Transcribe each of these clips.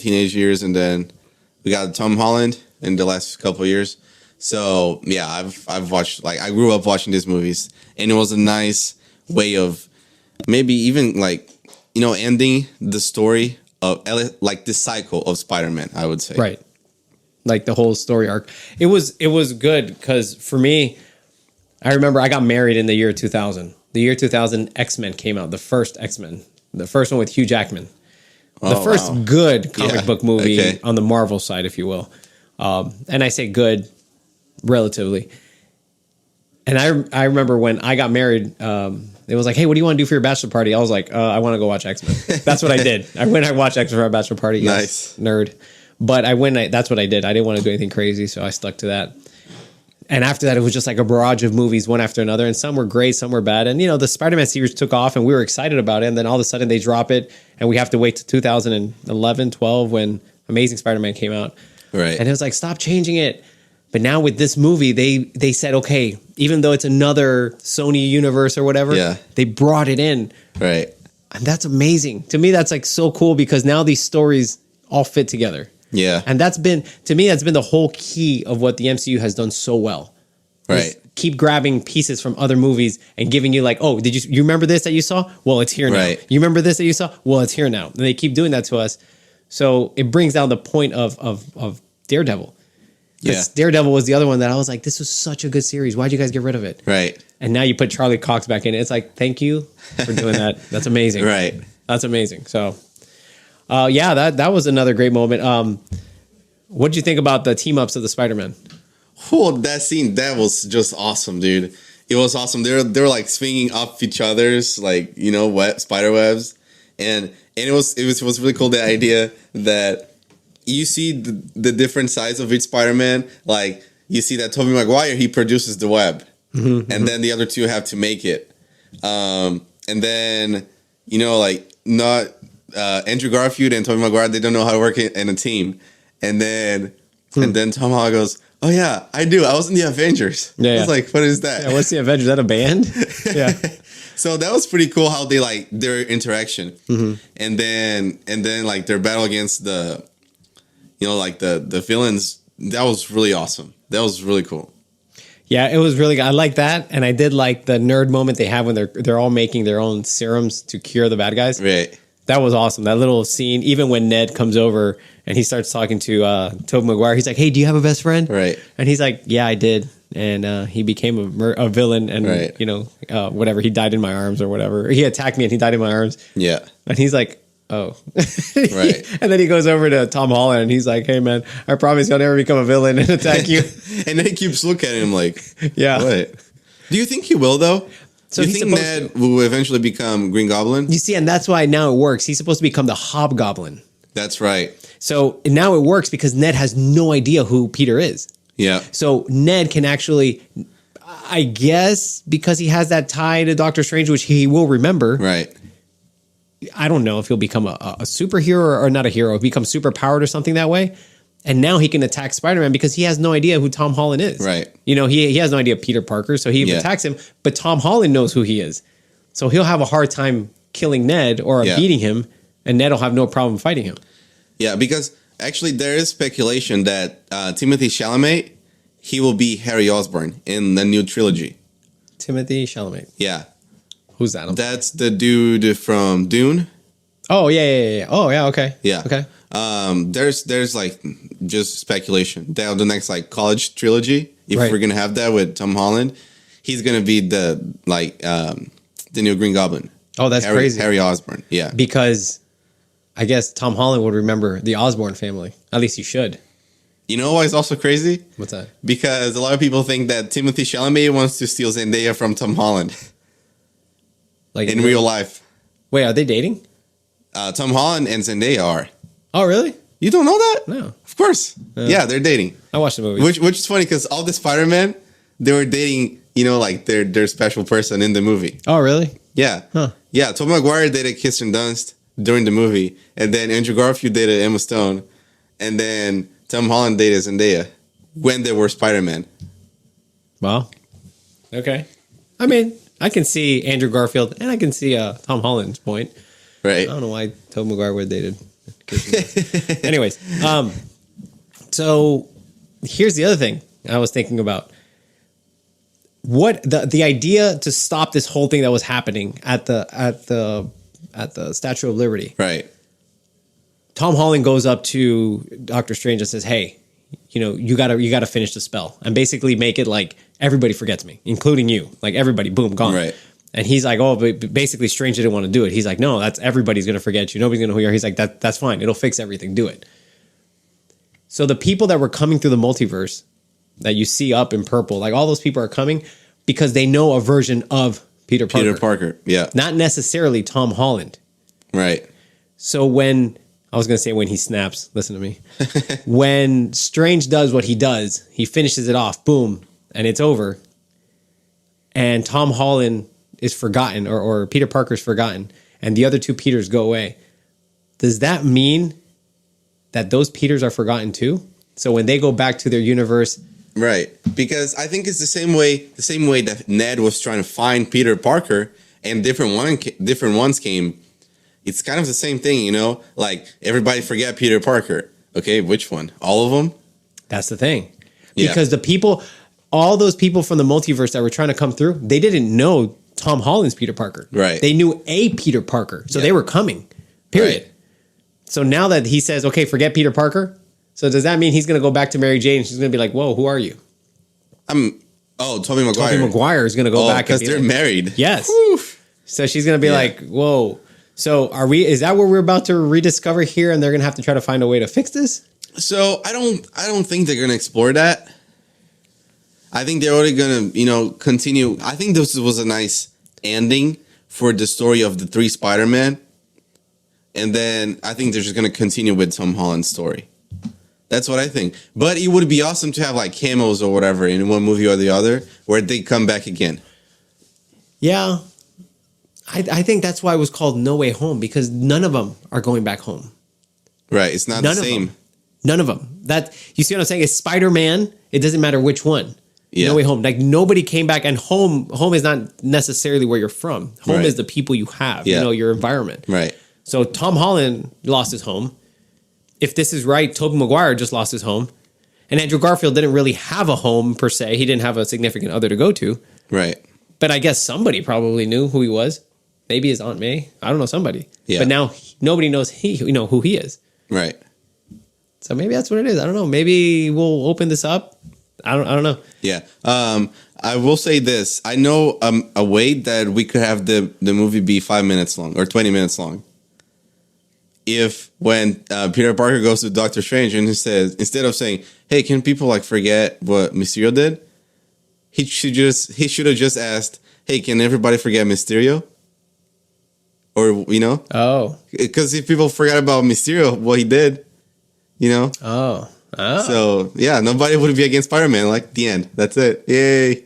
teenage years, and then we got Tom Holland in the last couple of years. So yeah, I've watched, like, I grew up watching these movies, and it was a nice way of maybe even, like, you know, ending the story of, like, the cycle of Spider-Man, I would say. Right. Like the whole story arc. It was good because for me, I remember I got married in the year 2000. The year 2000, X-Men came out. The first X-Men. The first one with Hugh Jackman. The first good comic book movie on the Marvel side, if you will. And I say good relatively. And I remember when I got married, it was like, hey, what do you want to do for your bachelor party? I was like, I want to go watch X-Men. That's what I did. I watched X-Men for our bachelor party. Yes, nice. Nerd. But that's what I did. I didn't want to do anything crazy, so I stuck to that. And after that, it was just like a barrage of movies, one after another. And some were great, some were bad. And, you know, the Spider-Man series took off, and we were excited about it. And then all of a sudden, they drop it, and we have to wait to 2011, 12, when Amazing Spider-Man came out. Right. And it was like, stop changing it. But now with this movie, they said, okay, even though it's another Sony universe or whatever, they brought it in. Right. And that's amazing. To me, that's like so cool because now these stories all fit together. Yeah. And that's been the whole key of what the MCU has done so well. Right. Keep grabbing pieces from other movies and giving you like, oh, you remember this that you saw? Well, it's here now. Right. You remember this that you saw? Well, it's here now. And they keep doing that to us. So it brings down the point of Daredevil. Yeah. Daredevil was the other one that I was like, this was such a good series. Why'd you guys get rid of it? Right. And now you put Charlie Cox back in it. It's like, thank you for doing that. That's amazing. Right. That's amazing. So, that was another great moment. What did you think about the team ups of the Spider-Man? Oh, that scene, that was just awesome, dude. It was awesome. They're like swinging up each other's, like, you know, spider webs, and it was really cool, the idea that you see the different sides of each Spider-Man. Like, you see that Tobey Maguire, he produces the web, and then the other two have to make it. And then, you know, like, not Andrew Garfield and Tobey Maguire, they don't know how to work in a team. And then Tom Holland goes, oh yeah, I do. I was in the Avengers. Yeah, I was like, what is that? Yeah, what's the Avengers? Is that a band? Yeah. So that was pretty cool how they, like, their interaction. And then like their battle against the, you know, like the villains. That was really awesome. That was really cool. Yeah, it was really good. I like that. And I did like the nerd moment they have when they're all making their own serums to cure the bad guys. Right. That was awesome. That little scene, even when Ned comes over and he starts talking to Tobey Maguire, he's like, hey, do you have a best friend? Right. And he's like, yeah, I did. And he became a villain and, you know, whatever. He died in my arms or whatever. He attacked me and he died in my arms. Yeah. And he's like, oh. Right. And then he goes over to Tom Holland and he's like, hey, man, I promise you'll never become a villain and attack you. And then he keeps looking at him like, yeah. What? Do you think he will, though? So you think Ned will eventually become Green Goblin? You see, and that's why now it works. He's supposed to become the Hobgoblin. That's right. So now it works because Ned has no idea who Peter is. Yeah. So Ned can actually, I guess, because he has that tie to Doctor Strange, which he will remember. Right. I don't know if he'll become a superhero or not a hero, become super powered or something that way. And now he can attack Spider-Man because he has no idea who Tom Holland is. Right. You know, he has no idea Peter Parker, so he attacks him, but Tom Holland knows who he is. So he'll have a hard time killing Ned or beating him, and Ned will have no problem fighting him. Yeah, because actually there is speculation that Timothée Chalamet, he will be Harry Osborn in the new trilogy. Timothée Chalamet. Yeah. Who's that? That's the dude from Dune. Oh, yeah. Oh, yeah, okay. Yeah. Okay. There's like just speculation that the next like college trilogy, if we're gonna have that with Tom Holland, he's gonna be the new Green Goblin. Oh, that's crazy. Harry Osborn. Yeah. Because I guess Tom Holland would remember the Osborn family. At least he should. You know why it's also crazy? What's that? Because a lot of people think that Timothée Chalamet wants to steal Zendaya from Tom Holland. Like in real life. Wait, are they dating? Tom Holland and Zendaya are. Oh, really? You don't know that? No. Of course. Yeah, they're dating. I watched the movie. Which is funny because all the Spider-Man, they were dating, you know, like their special person in the movie. Oh, really? Yeah. Huh. Yeah, Tobey Maguire dated Kirsten Dunst during the movie. And then Andrew Garfield dated Emma Stone. And then Tom Holland dated Zendaya when they were Spider-Man. Wow. Okay. I mean, I can see Andrew Garfield and I can see Tom Holland's point. Right. I don't know why Tobey Maguire would have dated Anyways, so here's the other thing I was thinking about. What the idea to stop this whole thing that was happening at the Statue of Liberty. Right. Tom Holland goes up to Doctor Strange and says, "Hey, you gotta finish the spell and basically make it like everybody forgets me, including you. Like everybody, boom, gone." Right. And he's like, "Oh, but basically Strange didn't want to do it." He's like, "No, that's everybody's gonna forget you. Nobody's gonna know who you are." He's like, "That's fine. It'll fix everything. Do it." So the people that were coming through the multiverse that you see up in purple, like all those people are coming because they know a version of Peter Parker. Peter Parker, yeah. Not necessarily Tom Holland. Right. So when he snaps, listen to me. When Strange does what he does, he finishes it off, boom, and it's over. And Tom Holland is forgotten, or Peter Parker's forgotten, and the other two Peters go away. Does that mean that those Peters are forgotten too? So when they go back to their universe, right? Because I think it's the same way that Ned was trying to find Peter Parker, and different ones came. It's kind of the same thing, Like everybody forget Peter Parker. Okay, which one? All of them? That's the thing. Because all those people from the multiverse that were trying to come through, they didn't know Tom Holland's Peter Parker. Right. They knew a Peter Parker, so they were coming. Period. Right. So now that he says, "Okay, forget Peter Parker," so does that mean he's going to go back to Mary Jane and she's going to be like, "Whoa, who are you?" Tobey Maguire. Tobey Maguire is going to go back because they're married. Yes. Whew. So she's going to be like, "Whoa." So is that what we're about to rediscover here, and they're going to have to try to find a way to fix this? So I don't think they're going to explore that. I think they're already going to, continue. I think this was a nice ending for the story of the three Spider-Man. And then I think they're just going to continue with Tom Holland's story. That's what I think. But it would be awesome to have like cameos or whatever in one movie or the other where they come back again. Yeah. I think that's why it was called No Way Home, because none of them are going back home. Right. It's not the same. None of them. You see what I'm saying? It's Spider-Man. It doesn't matter which one. Yeah. No Way Home. Like nobody came back, and home is not necessarily where you're from. Home is the people you have, your environment. Right. So Tom Holland lost his home. If this is right, Tobey Maguire just lost his home. And Andrew Garfield didn't really have a home per se. He didn't have a significant other to go to. Right. But I guess somebody probably knew who he was. Maybe his Aunt May. I don't know, somebody. Yeah. But now nobody knows who he is. Right. So maybe that's what it is. I don't know. Maybe we'll open this up. I don't know. Yeah. I will say this. I know a way that we could have the movie be 5 minutes long or 20 minutes long. If when Peter Parker goes to Doctor Strange and he says, instead of saying, "Hey, can people like forget what Mysterio did?" He should have just asked, "Hey, can everybody forget Mysterio?" Or, Oh. Because if people forgot about Mysterio, what he did, Oh. So, yeah, nobody would be against Spider-Man. Like, the end. That's it. Yay.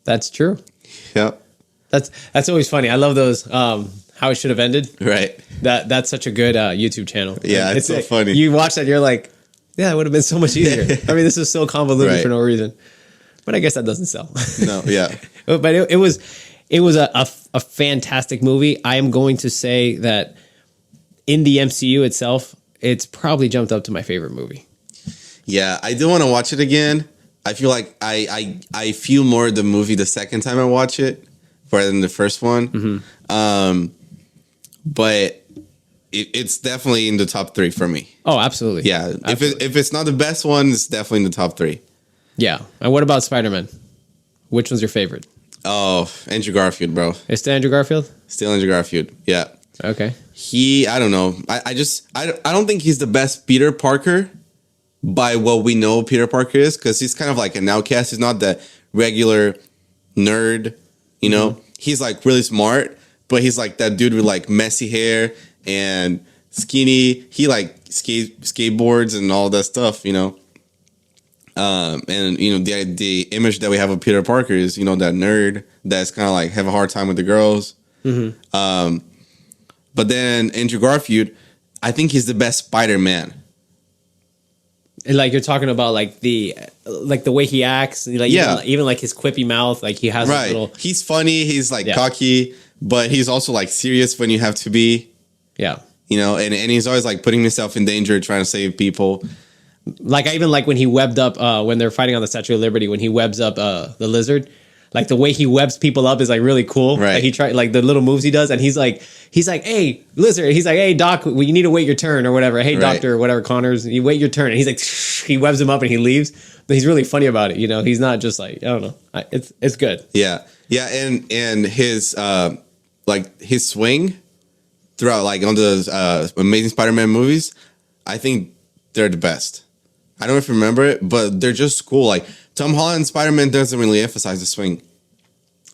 That's true. Yep. That's always funny. I love those, how it should have ended. Right. That's such a good YouTube channel. Yeah, it's so funny. You watch that and you're like, yeah, it would have been so much easier. I mean, this is so convoluted for no reason. But I guess that doesn't sell. No, yeah. But it was a fantastic movie. I am going to say that in the MCU itself, it's probably jumped up to my favorite movie. Yeah, I do want to watch it again. I feel like I feel more the movie the second time I watch it rather than the first one. Mm-hmm. But it's definitely in the top 3 for me. Oh, absolutely. Yeah, absolutely. If it's not the best one, it's definitely in the top 3. Yeah. And what about Spider-Man? Which one's your favorite? Oh, Andrew Garfield, bro. It's still Andrew Garfield? Still Andrew Garfield. Yeah. Okay. I don't know. I don't think he's the best Peter Parker by what we know Peter Parker is, because he's kind of like an outcast. He's not the regular nerd, Mm-hmm. He's like really smart, but he's like that dude with like messy hair and skinny. He like skateboards and all that stuff, And the image that we have of Peter Parker is, that nerd that's kind of like have a hard time with the girls. Mm-hmm. But then Andrew Garfield, I think he's the best Spider-Man. Like you're talking about like the way he acts, like even like his quippy mouth, like he has right. Little. He's funny, he's like cocky, but he's also like serious when you have to be. Yeah. you know, and he's always like putting himself in danger, trying to save people. Like I even like when he webbed up when they're fighting on the Statue of Liberty, when he webs up the lizard. Like the way he webs people up is like really cool. Right. Like he tried like the little moves he does, and he's like, hey, lizard. He's like, hey, Doc, well, you need to wait your turn or whatever. Hey, Right. Doctor, whatever, Connors, you wait your turn. And he's like, he webs him up and he leaves. But he's really funny about it. You know, he's not just like, I don't know. It's good. Yeah, yeah, and his like his swing throughout like on the Amazing Spider-Man movies, I think they're the best. I don't know if you remember it, but they're just cool. Like Tom Holland Spider-Man doesn't really emphasize the swing.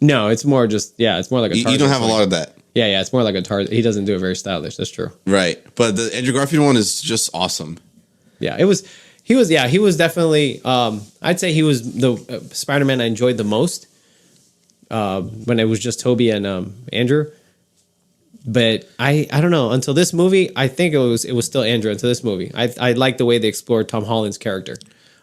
No, it's more just it's more like a Tarzan You don't have swing. a lot of that. Yeah, it's more like a Tarzan. He doesn't do it very stylish. That's true. Right. But the Andrew Garfield one is just awesome. Yeah, he was definitely, I'd say he was the Spider-Man I enjoyed the most when it was just Tobey and Andrew. But I don't know, until this movie, I think it was still Andrew until this movie. I like the way they explored Tom Holland's character.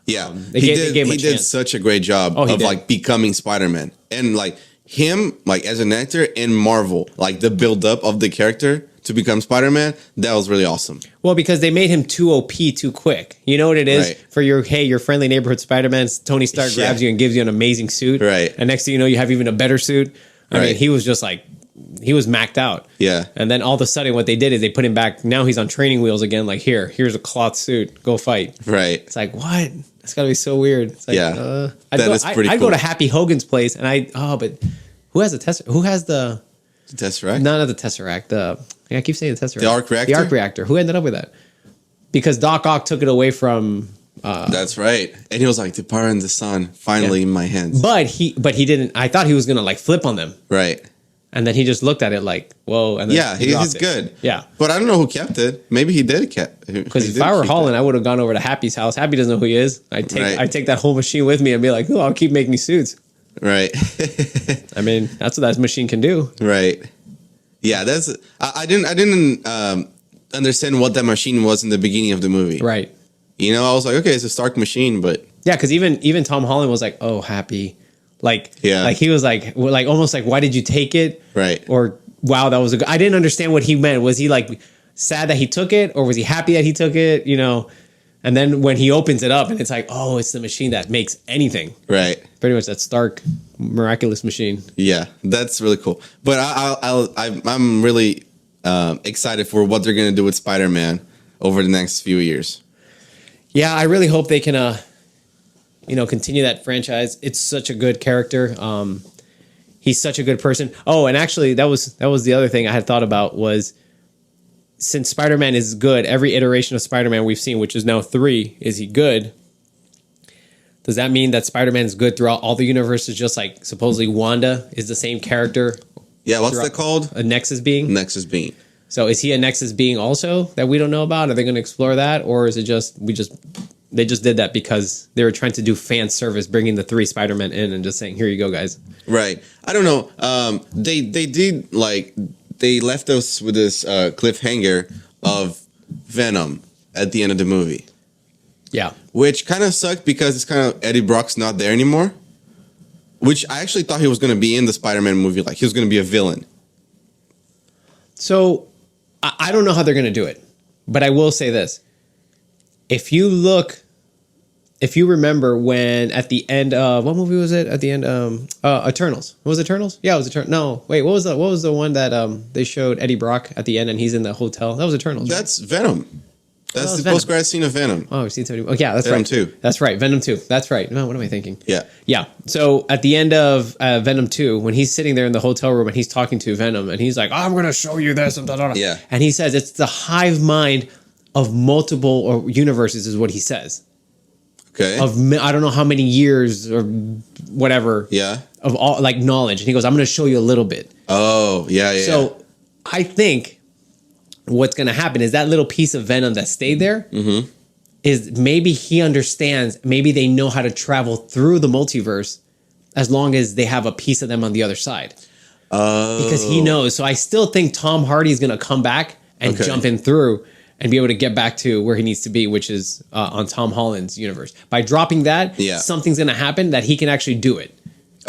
Yeah. They gave him a he did chance. such a great job he of did. like becoming Spider-Man. And like him, like as an actor in Marvel, like the build up of the character to become Spider-Man, that was really awesome. Well, because they made him too OP too quick. You know what it is? Right. For your friendly neighborhood Spider-Man, Tony Stark Yeah. grabs you and gives you an amazing suit. Right. And next thing you know, you have even a better suit. I mean, Right. he was just like, he was maxed out. Yeah. And then all of a sudden what they did is they put him back. Now he's on training wheels again. Like, here's a cloth suit. Go fight. Right. It's like, what? That's got to be so weird. It's like, Yeah. I'd That is pretty I'd cool. go to Happy Hogan's place and but who has the Tesseract? Who has the, Tesseract? not the Tesseract. I keep saying the Tesseract. The arc reactor? The arc reactor. Who ended up with that? Because Doc Ock took it away from. That's right. And he was like, the power and the sun finally in my hands. But he didn't. I thought he was gonna like flip on them, Right. and then he just looked at it like, whoa. And then Yeah, he dropped he's it. good. Yeah. But I don't know who kept it. Maybe he did Because if I were Holland, I would have gone over to Happy's house. Happy doesn't know who he is. I take that whole machine with me and be like, oh, I'll keep making suits. Right. I mean, that's what that machine can do. Right. Yeah, that's I didn't understand what that machine was in the beginning of the movie. Right. You know, I was like, okay, it's a Stark machine, but Yeah, because even Tom Holland was like, oh, Happy. Like, Yeah. like he was like almost like, why did you take it? right. Or wow, that was a good. I didn't understand what he meant. Was he like sad that he took it, or was he happy that he took it? You know, and then when he opens it up and it's like, oh, it's the machine that makes anything. Right. Pretty much that Stark miraculous machine. Yeah, that's really cool. But I'm really excited for what they're gonna do with Spider-Man over the next few years. Yeah, I really hope they can, continue that franchise. It's such a good character. He's such a good person. Oh, and actually, that was the other thing I had thought about was, since Spider-Man is good, every iteration of Spider-Man we've seen, which is now 3, is he good? Does that mean that Spider-Man is good throughout all the universes, just like supposedly Wanda is the same character? Yeah, what's throughout- that called? A Nexus being? Nexus Beam. So is he a Nexus being also that we don't know about? Are they going to explore that? Or is it they just did that because they were trying to do fan service, bringing the 3 Spider-Men in and just saying, here you go, guys. Right. I don't know. They did like they left us with this cliffhanger of Venom at the end of the movie, Yeah. which kind of sucked because it's kind of Eddie Brock's not there anymore. Which I actually thought he was going to be in the Spider-Man movie, like he was going to be a villain. So I don't know how they're going to do it, but I will say this. If you remember when at the end of, what movie was it? At the end, Eternals. Was it Eternals? Yeah, it was Eternals. No, wait, what was the one that they showed Eddie Brock at the end and he's in the hotel? That was Eternals. Right? That's Venom. That's was the Venom. post-credit scene of Venom. Oh, we've seen so many. Oh, yeah, that's Venom right. 2. That's right. Venom 2. That's right. No, what am I thinking? Yeah. Yeah. So at the end of Venom 2, when he's sitting there in the hotel room and he's talking to Venom and he's like, I'm going to show you this. And, Yeah. and he says it's the hive mind of multiple or universes is what he says. Okay. I don't know how many years or whatever. Yeah. Of all like knowledge. And he goes, I'm going to show you a little bit. Oh, yeah. So I think what's going to happen is that little piece of Venom that stayed there is maybe he understands, maybe they know how to travel through the multiverse as long as they have a piece of them on the other side. Because he knows. So I still think Tom Hardy is going to come back and jump in through and be able to get back to where he needs to be, which is on Tom Holland's universe. By dropping that, something's going to happen that he can actually do it.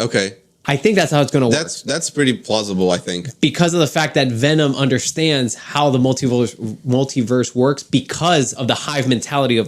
Okay. I think that's how it's going to work. That's pretty plausible, I think. Because of the fact that Venom understands how the multiverse works because of the hive mentality of